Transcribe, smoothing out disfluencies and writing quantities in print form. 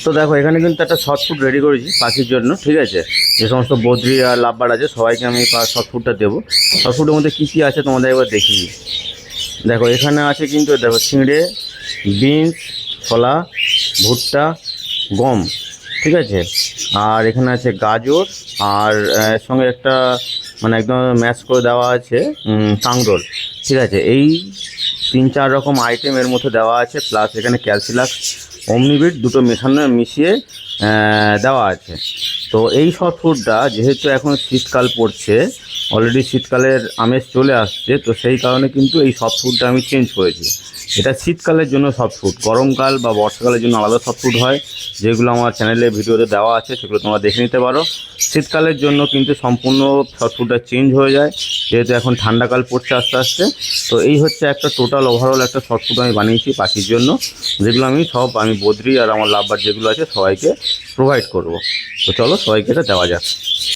তো দেখো এখানে কিন্তু একটা শর্ট ফুড রেডি করেছি পাখির জন্য, ঠিক আছে। যে সমস্ত বদ্রি আর লাভবার আছে সবাইকে আমি শর্ট ফুডটা দেবো। শর্ট ফুডের মধ্যে কী কী আছে তোমাদের একবার দেখিয়ে দিই। দেখো এখানে আছে কিন্তু দেখো চিঁড়ে, বিনস, ছোলা, ভুট্টা, গম, ঠিক আছে। আর এখানে আছে গাজর, আর এর সঙ্গে একটা মানে একদম ম্যাশ করে দেওয়া আছে কাঁকরোল, ঠিক আছে। এই 3-4 রকম আইটেম এর মধ্যে দেওয়া আছে, প্লাস এখানে ক্যালসিলাস, অমনিবিট দুটো মিশিয়ে দেওয়া আছে। তো এই সব ফুডটা যেহেতু এখন শীতকাল পড়ছে, অলরেডি শীতকালের আমেজ চলে আসছে, তো সেই কারণে কিন্তু এই সব ফুডটা আমি চেঞ্জ করেছি। এটা শীতকালের জন্য সব ফুড, গরমকাল বা বর্ষাকালের জন্য আলাদা সব ফুড হয়, যেগুলো আমার চ্যানেলে ভিডিওতে দেওয়া আছে, সেগুলো তোমরা দেখে নিতে পারো। শীতকালের জন্য কিন্তু সম্পূর্ণ সব ফুডটা চেঞ্জ হয়ে যায়, যেহেতু এখন ঠান্ডাকাল পড়ছে আস্তে আস্তে। তো এই হচ্ছে একটা টোটাল ওভারঅল একটা শর্ট ফুড আমি বানিয়েছি পাখির জন্য, যেগুলো আমি বদ্রি আর আমার লাভবার যেগুলো আছে সবাইকে প্রোভাইড করব। তো চলো সবাইকে এটা দেওয়া যাক।